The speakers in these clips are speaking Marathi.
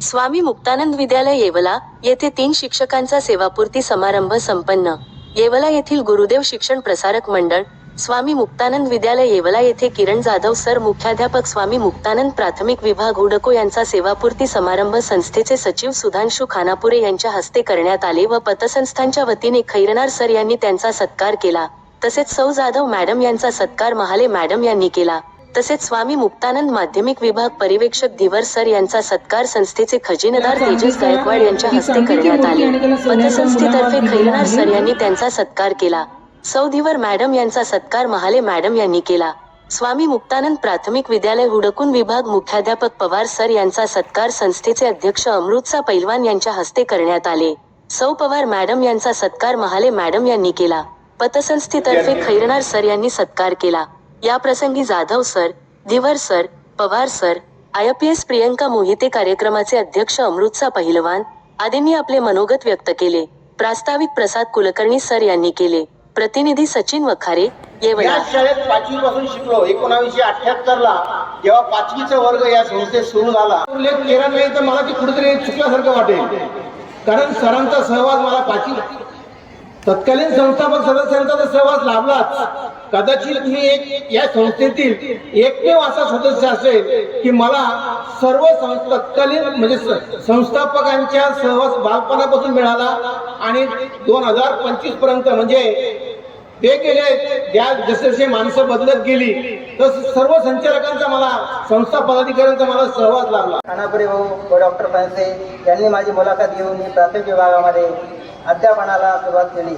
स्वामी मुक्तानंद विद्यालय येवला येथे 3 शिक्षकांचा सेवापूर्ती समारंभ संपन्न। येवला येथील गुरुदेव शिक्षण प्रसारक मंडळ, स्वामी मुक्तानंद विद्यालय येवला येथे किरण जाधव सर मुख्याध्यापक स्वामी मुक्तानंद प्राथमिक विभाग हुडको यांचा सेवापूर्ती समारंभ संस्थेचे सचिव सुधांशु खानापुरे यांच्या हस्ते करण्यात आले व पतसंस्थांच्या वतीने खैरनार सर यांनी त्यांचा सत्कार केला। तसेच सौ जाधव मॅडम यांचा सत्कार महाले मॅडम यांनी केला। तसेच स्वामी मुक्तानंद माध्यमिक विभाग परिवेक्षक दिवर सर यांचा सत्कार संस्थेचे खजिनदार तेजस गायकवाड यांच्या हस्ते करण्यात आले। पतसंस्थेतर्फे खैरनार सर यांनी त्यांचा सत्कार केला। सौ दिवर मॅडम यांचा सत्कार महाले मॅडम यांनी केला। स्वामी मुक्तानंद प्राथमिक विद्यालय हुडकून विभाग मुख्याध्यापक पवार सर यांचा सत्कार संस्थेचे अध्यक्ष अमृतसा पैलवान यांच्या हस्ते करण्यात आले। सौ पवार मॅडम यांचा सत्कार महाले मॅडम यांनी केला। पतसंस्थेतर्फे खैरनार सर यांनी सत्कार केला। या प्रसंगी जाधव सर, दिवर sir, Pawar sir, IPS Priyanka Mohite कार्यक्रमाचे अध्यक्ष अमृतसा पहिलवान आदींनी आपले मनोगत व्यक्त केले। प्रास्ताविक प्रसाद कुलकर्णी सर यांनी केले। प्रतिनिधी सचिन वखारे, येवला। या शाळेत 5वी पासून शिकलो। 1978 ला जेव्हा 5वीचा वर्ग या संस्थेत सुरू झाला, उल्लेख केला नाही तर मला ती कुठेतरी चुकल्यासारखं वाटेल, कारण सरांचा सहवास मला 5वी तत्कालीन संस्थापक सदस्यांचा तर सहवास लाभलाच। कदाचित मी या संस्थेतील एकमेव असा सदस्य असेल की मला सर्व तत्कालीन म्हणजे संस्थापकांच्या सहवास बालपणापासून मिळाला आणि 2025 पर्यंत म्हणजे ते गेले जसे जसे माणसं बदलत गेली तस सर्व संचालकांचा मला संस्था पदाधिकाऱ्यांचा मला सहवास लाभला। खानापुरे भाऊ व डॉक्टर फणसे यांनी माझी मुलाखत घेऊन मी प्राथमिक विभागामध्ये अध्यापनाला सुरुवात केली।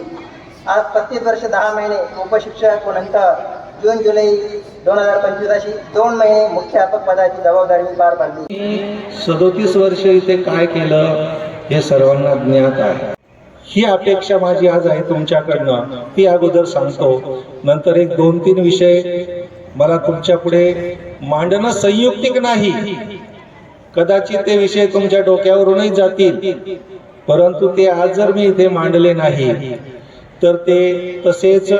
आज 35 वर्ष 10 महिने उपशिक्षक व नंतर जून जुलै 2025 अशी 2 महिने मुख्याध्यापक पदाची जबाबदारी मी पार पाडली। 37 वर्ष इथे काय केलं हे सर्वांना ज्ञात आहे। ही अपेक्षा माझी आज आहे तुमच्याकडनं, ती अगोदर सांगतो। नंतर एक 2-3 विषय मला तुमच्या पुढे मांडणं संयुक्तिक नाही, कदाचित ते विषय तुमच्या डोक्यावरूनही जातील, परंतु ते आज जर मी इथे मांडले नाही तर ते तसेच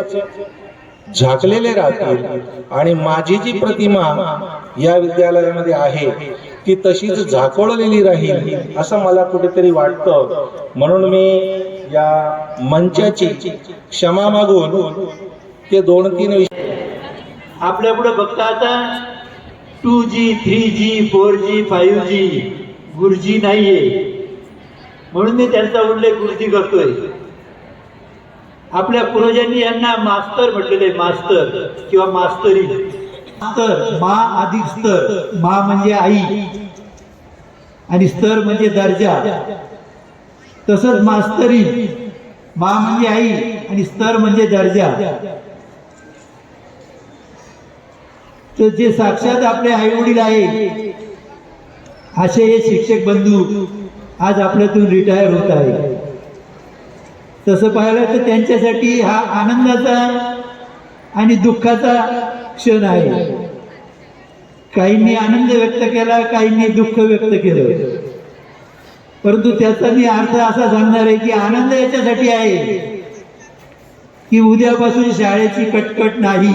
झाकलेले राहतील आणि माझी जी प्रतिमा या विद्यालयामध्ये आहे ती तशीच झाकोळलेली राहील असं मला कुठेतरी वाटतं। म्हणून मी या मंचाची क्षमा मागून ते 2-3 विषय आपल्या पुढे बघता आता 2G 3G 4G 5G गुरुजी नाहीये, म्हणून मी त्यांचा उल्लेख गुरुजी करतोय। आपल्या पूर्वजांनी यांना मास्तर म्हटलेले, मास्तर किंवा मास्तरी। मास्तर मा अधिक स्तर, मा म्हणजे आई आणि स्तर म्हणजे दर्जा, तसंच मास्तरी मा म्हणजे आई आणि स्तर म्हणजे दर्जा। तर जे साक्षात आपले आई वडील आहे असे हे शिक्षक बंधू आज आपल्यातून रिटायर होत आहे। तसं पाहिलं तर त्यांच्यासाठी हा आनंदाचा आणि दुःखाचा क्षण आहे। काहींनी आनंद व्यक्त केला, काहींनी दुःख व्यक्त केलं, परंतु त्याचा मी अर्थ असा सांगणार आहे की आनंद याच्यासाठी आहे की उद्यापासून शाळेची कटकट नाही,